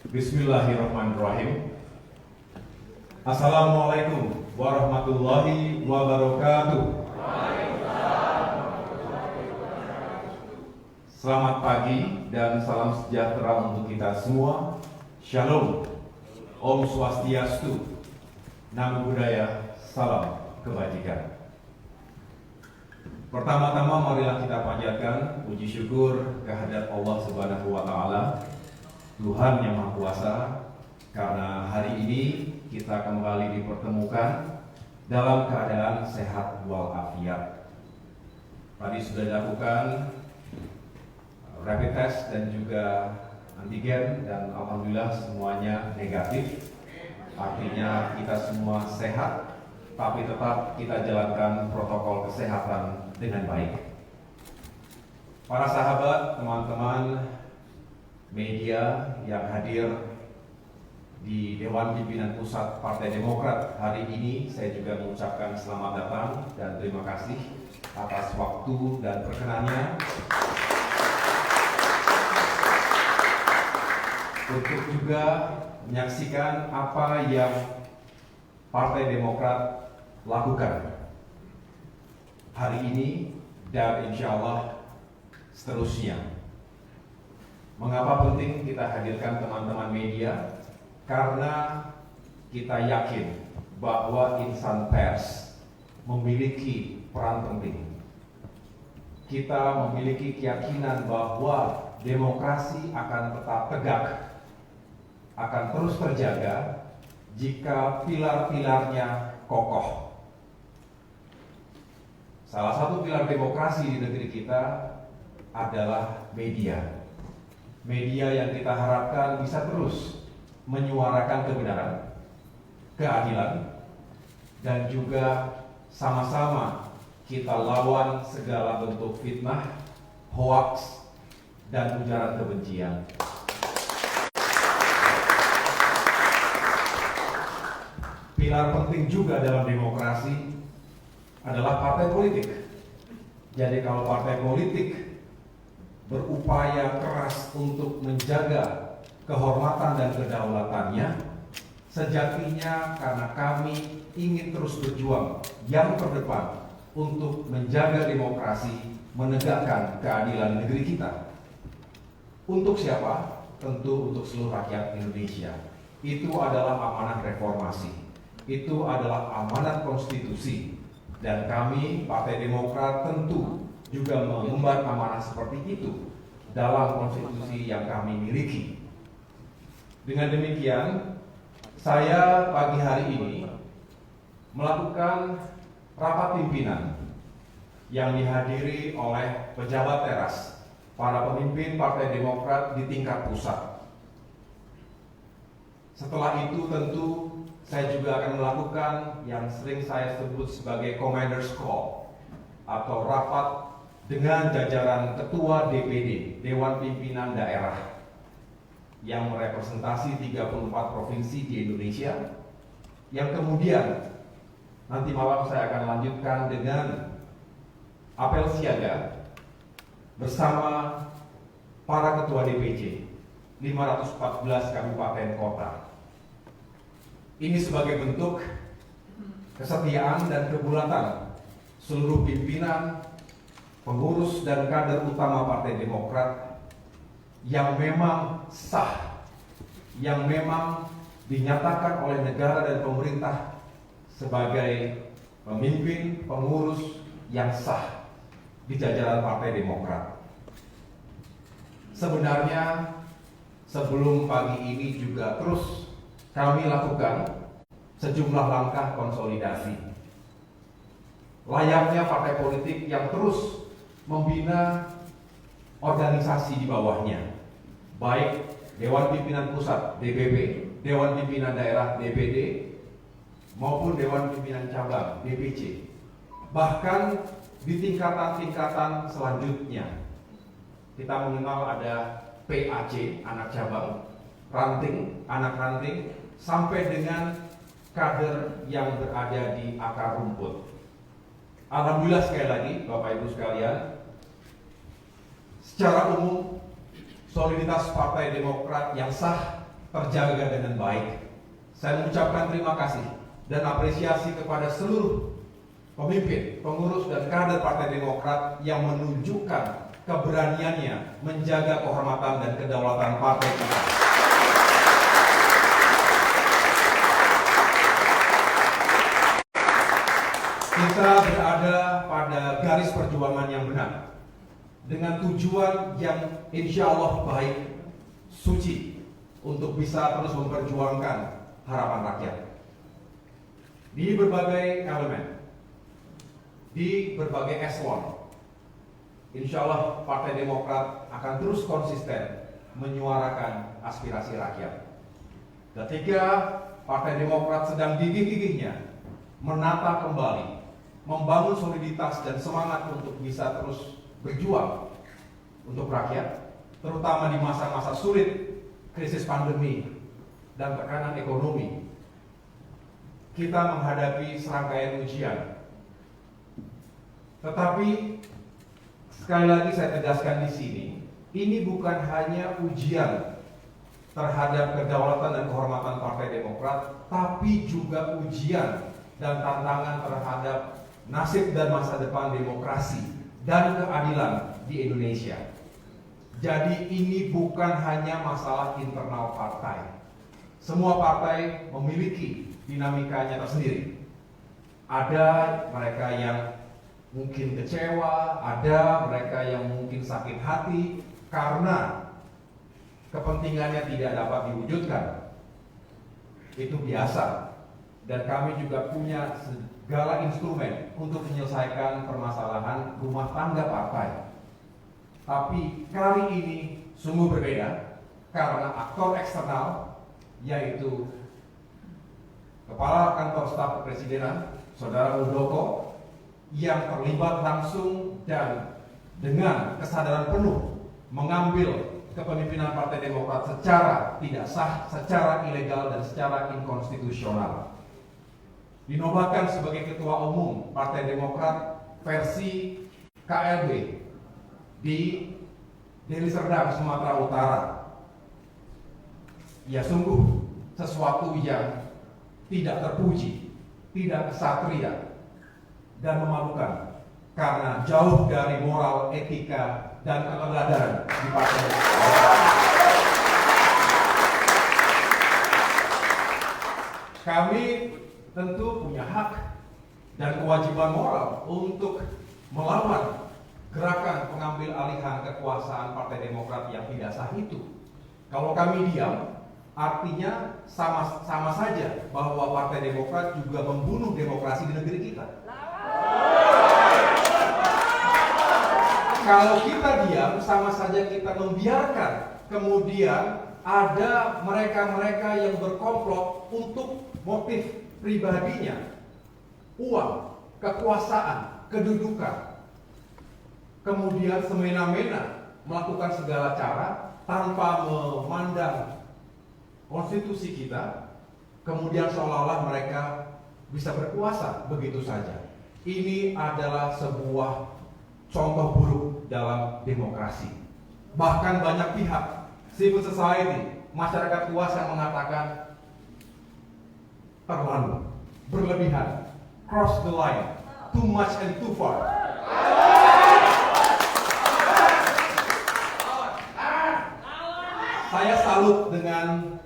Bismillahirrahmanirrahim. Assalamualaikum warahmatullahi wabarakatuh. Selamat pagi dan salam sejahtera untuk kita semua. Shalom, Om Swastiastu, Namo Buddhaya, salam kebajikan. Pertama-tama marilah kita panjatkan puji syukur kehadirat Allah Subhanahu wa Ta'ala, Tuhan yang Maha Kuasa, karena hari ini kita kembali dipertemukan dalam keadaan sehat walafiat. Tadi sudah dilakukan rapid test dan juga antigen, dan alhamdulillah semuanya negatif. Artinya kita semua sehat, tapi tetap kita jalankan protokol kesehatan dengan baik. Para sahabat, teman-teman media yang hadir di Dewan Pimpinan Pusat Partai Demokrat hari ini, saya juga mengucapkan selamat datang dan terima kasih atas waktu dan perkenannya untuk juga menyaksikan apa yang Partai Demokrat lakukan hari ini dan insya Allah seterusnya. Mengapa penting kita hadirkan teman-teman media? Karena kita yakin bahwa insan pers memiliki peran penting. Kita memiliki keyakinan bahwa demokrasi akan tetap tegak, akan terus terjaga jika pilar-pilarnya kokoh. Salah satu pilar demokrasi di negeri kita adalah media. Media yang kita harapkan bisa terus menyuarakan kebenaran, keadilan, dan juga sama-sama kita lawan segala bentuk fitnah, hoaks, dan ujaran kebencian. Pilar penting juga dalam demokrasi adalah partai politik. Jadi kalau partai politik berupaya keras untuk menjaga kehormatan dan kedaulatannya, sejatinya karena kami ingin terus berjuang yang terdepan untuk menjaga demokrasi, menegakkan keadilan negeri kita. Untuk siapa? Tentu untuk seluruh rakyat Indonesia. Itu adalah amanah reformasi. Itu adalah amanat konstitusi. Dan kami, Partai Demokrat, tentu juga mengemban amanah seperti itu dalam konstitusi yang kami miliki. Dengan demikian, saya pagi hari ini melakukan rapat pimpinan yang dihadiri oleh pejabat teras, para pemimpin Partai Demokrat di tingkat pusat. Setelah itu tentu saya juga akan melakukan yang sering saya sebut sebagai Commander's Call atau rapat dengan jajaran Ketua DPD, Dewan Pimpinan Daerah, yang merepresentasi 34 provinsi di Indonesia, yang kemudian nanti malam saya akan lanjutkan dengan apel siaga bersama para Ketua DPC 514 kabupaten kota. Ini sebagai bentuk kesetiaan dan kebulatan seluruh pimpinan, pengurus dan kader utama Partai Demokrat yang memang sah, yang memang dinyatakan oleh negara dan pemerintah sebagai pemimpin, pengurus yang sah di jajaran Partai Demokrat. Sebenarnya sebelum pagi ini juga terus kami lakukan sejumlah langkah konsolidasi. Layaknya partai politik yang terus membina organisasi di bawahnya, baik Dewan Pimpinan Pusat DPP, Dewan Pimpinan Daerah DPD, maupun Dewan Pimpinan Cabang DPC. Bahkan di tingkatan-tingkatan selanjutnya, kita mengenal ada PAC, anak cabang, ranting, anak ranting, sampai dengan kader yang berada di akar rumput. Alhamdulillah sekali lagi Bapak Ibu sekalian, secara umum soliditas Partai Demokrat yang sah terjaga dengan baik. Saya mengucapkan terima kasih dan apresiasi kepada seluruh pemimpin, pengurus, dan kader Partai Demokrat yang menunjukkan keberaniannya menjaga kehormatan dan kedaulatan partai kita. Kita berada pada garis perjuangan yang benar, dengan tujuan yang insya Allah baik, suci, untuk bisa terus memperjuangkan harapan rakyat. Di berbagai elemen, di berbagai eselon, insya Allah Partai Demokrat akan terus konsisten menyuarakan aspirasi rakyat. Ketika Partai Demokrat sedang gigih-gigihnya menata kembali, membangun soliditas dan semangat untuk bisa terus berjuang untuk rakyat, terutama di masa-masa sulit, krisis pandemi dan tekanan ekonomi. Kita menghadapi serangkaian ujian. Tetapi sekali lagi saya tegaskan di sini, ini bukan hanya ujian terhadap kedaulatan dan kehormatan Partai Demokrat, tapi juga ujian dan tantangan terhadap nasib dan masa depan demokrasi dan keadilan di Indonesia. Jadi ini bukan hanya masalah internal partai. Semua partai memiliki dinamikanya tersendiri. Ada mereka yang mungkin kecewa, ada mereka yang mungkin sakit hati karena kepentingannya tidak dapat diwujudkan. Itu biasa. Dan kami juga punya segala instrumen untuk menyelesaikan permasalahan rumah tangga partai. Tapi kali ini sungguh berbeda karena aktor eksternal, yaitu Kepala Kantor Staf Kepresidenan, Saudara Muldoko, yang terlibat langsung dan dengan kesadaran penuh mengambil kepemimpinan Partai Demokrat secara tidak sah, secara ilegal, dan secara inkonstitusional. Dinobatkan sebagai Ketua Umum Partai Demokrat versi KLB di Deli Serdang, Sumatera Utara. Ya sungguh sesuatu yang tidak terpuji, tidak kesatria, dan memalukan karena jauh dari moral, etika, dan keteladanan di partai. Kami tentu punya hak dan kewajiban moral untuk melawan gerakan pengambil alihan kekuasaan Partai Demokrat yang tidak sah itu. Kalau kami diam, artinya sama saja bahwa Partai Demokrat juga membunuh demokrasi di negeri kita. Kalau kita diam, sama saja kita membiarkan kemudian ada mereka-mereka yang berkomplot untuk motif pribadinya, uang, kekuasaan, kedudukan, kemudian semena-mena melakukan segala cara tanpa memandang konstitusi kita, kemudian seolah-olah mereka bisa berkuasa begitu saja. Ini adalah sebuah contoh buruk dalam demokrasi. Bahkan banyak pihak, civil society, masyarakat luas yang mengatakan terlalu, berlebihan, cross the line, too much and too far. Saya salut dengan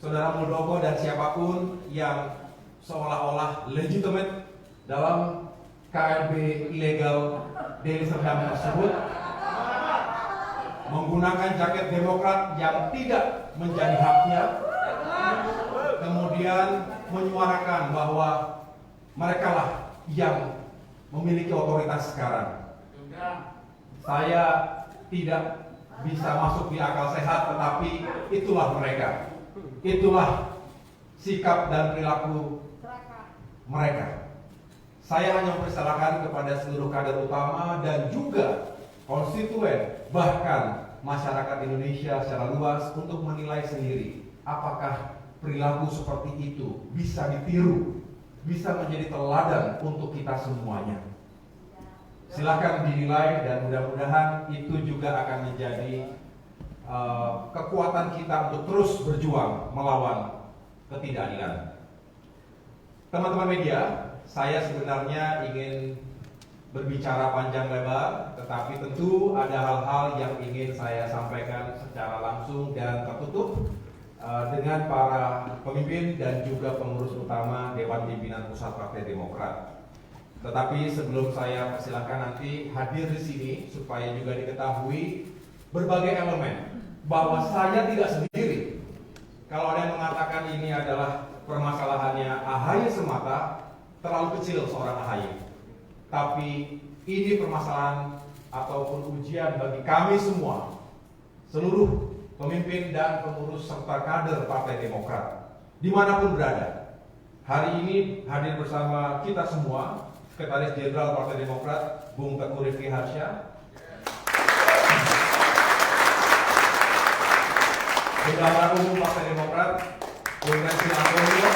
Saudara Muldoko dan siapapun yang seolah-olah legitimate dalam KLB ilegal Deli Serdang tersebut, menggunakan jaket Demokrat yang tidak menjadi haknya, kemudian menyuarakan bahwa mereka lah yang memiliki otoritas sekarang. Saya tidak bisa masuk di akal sehat, tetapi itulah mereka. Itulah sikap dan perilaku mereka. Saya hanya mempersilahkan kepada seluruh kader utama dan juga konstituen, bahkan masyarakat Indonesia secara luas untuk menilai sendiri apakah perilaku seperti itu bisa ditiru, bisa menjadi teladan untuk kita semuanya. Silakan dinilai dan mudah-mudahan itu juga akan menjadi kekuatan kita untuk terus berjuang melawan ketidakadilan. Teman-teman media, saya sebenarnya ingin berbicara panjang lebar, tetapi tentu ada hal-hal yang ingin saya sampaikan secara langsung dan tertutup dengan para pemimpin dan juga pengurus utama Dewan Pimpinan Pusat Partai Demokrat. Tetapi sebelum saya persilahkan nanti hadir di sini supaya juga diketahui berbagai elemen bahwa saya tidak sendiri. Kalau ada yang mengatakan ini adalah permasalahannya AHY semata, terlalu kecil seorang AHY. Tapi ini permasalahan ataupun ujian bagi kami semua, seluruh pemimpin dan pengurus serta kader Partai Demokrat, dimanapun berada. Hari ini hadir bersama kita semua, Sekretaris Jenderal Partai Demokrat, Bung Teguh Rifki Harsha, Bendahara Umum Partai Demokrat, Bung Nancy Antonio,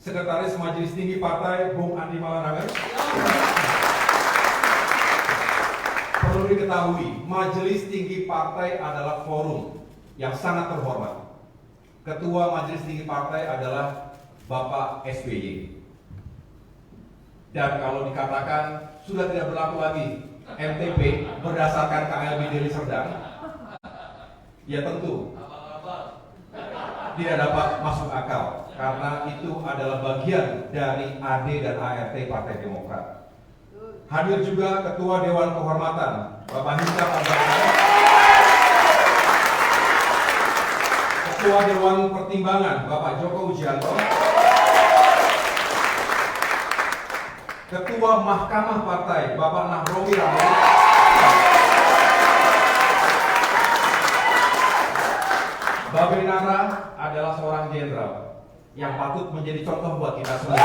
Sekretaris Majelis Tinggi Partai, Bung Andi Malarangeng. Perlu diketahui, Majelis Tinggi Partai adalah forum yang sangat terhormat. Ketua Majelis Tinggi Partai adalah Bapak SBY. Dan kalau dikatakan sudah tidak berlaku lagi MTP berdasarkan KLB Deli Serdang, ya tentu tidak dapat masuk akal karena itu adalah bagian dari AD dan ART Partai Demokrat. Hadir juga Ketua Dewan Kehormatan Bapak Hinca Al-Bakar, Ketua Dewan Pertimbangan Bapak Joko Wijanto, Ketua Mahkamah Partai Bapak Nahrawi Ramli, Babe Nara adalah seorang jenderal yang patut menjadi contoh buat kita semua.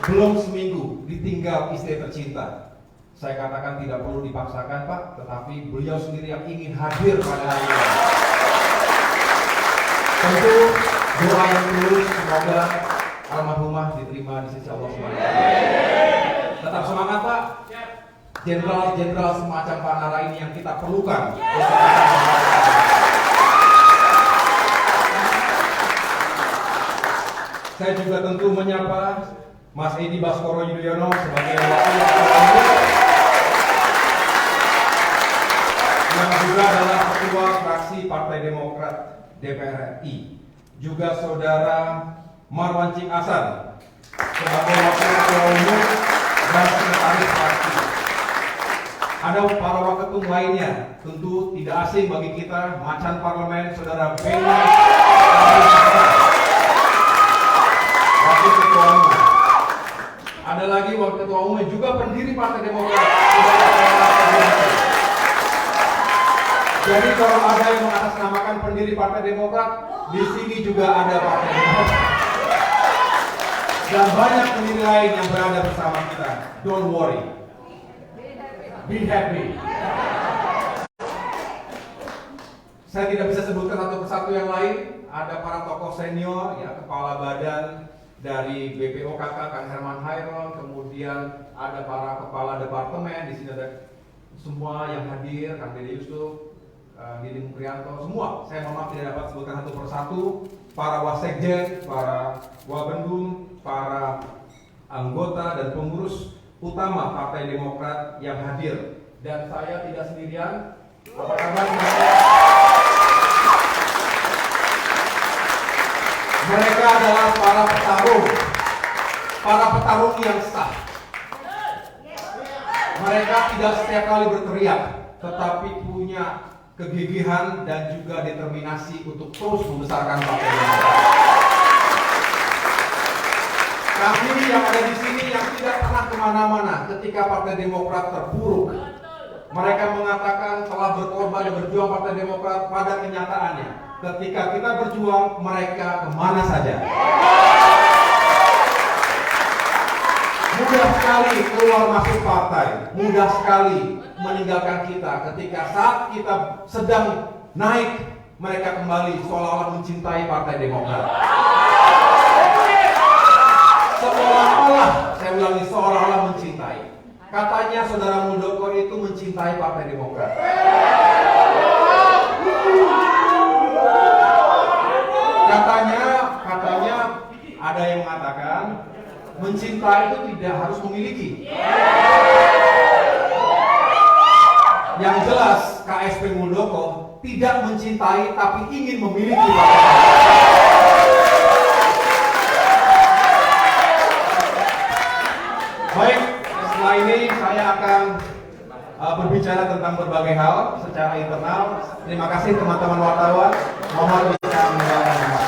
Belum seminggu ditinggal istri tercinta. Saya katakan tidak perlu dipaksakan Pak, tetapi beliau sendiri yang ingin hadir pada hari ini. Tentu doa yang tulus semoga almarhumah diterima di sisi Allah SWT. Tetap semangat Pak. Jenderal-jenderal semacam Pak Nara ini yang kita perlukan. Saya juga tentu menyapa Mas Edi Baskoro Yudhoyono sebagai wakil ketua umum yang juga adalah ketua fraksi Partai Demokrat DPR RI. Juga saudara Marwan Cik Hasan sebagai wakil ketua umum dan sekretaris fraksi. Ada para waketum lainnya, tentu tidak asing bagi kita, macan parlemen, saudara Benny, wakil ketua umum. Ada lagi wakil ketua umum juga pendiri Partai Demokrat. Jadi kalau ada yang mengatasnamakan pendiri Partai Demokrat, di sini juga ada Partai Demokrat. Dan banyak pendiri lain yang berada bersama kita. Don't worry. Be happy. Saya tidak bisa sebutkan satu persatu yang lain. Ada para tokoh senior, ya, kepala badan dari BPOKK Kang Herman Hairon, kemudian ada para kepala departemen, di sini ada semua yang hadir, Kang Dede Yusuf, Didi Mukrianto, semua. Saya mohon maaf tidak dapat sebutkan satu persatu. Para wasekjen, para wabendum, para anggota dan pengurus utama Partai Demokrat yang hadir, dan saya tidak sendirian. Apa kabar semuanya? Mereka adalah para petarung yang sah. Mereka tidak setiap kali berteriak, tetapi punya kegigihan dan juga determinasi untuk terus membesarkan Partai Demokrat. Kami yang ada di sini yang tidak pernah kemana-mana ketika Partai Demokrat terpuruk. Mereka mengatakan telah berkorban dan berjuang Partai Demokrat. Pada kenyataannya, ketika kita berjuang, mereka kemana saja. Mudah sekali keluar masuk partai, mudah sekali meninggalkan kita. Ketika saat kita sedang naik, mereka kembali seolah-olah mencintai Partai Demokrat. Seolah Seolah-olah, saya ulangi, seolah-olah mencintai. Katanya saudara Muldoko itu mencintai Partai Demokrat. Katanya ada yang mengatakan mencintai itu tidak harus memiliki. Yang jelas KSP Muldoko tidak mencintai tapi ingin memiliki. Baik, setelah ini saya akan berbicara tentang berbagai hal secara internal. Terima kasih teman-teman wartawan. Mohon bisa mendengarkan.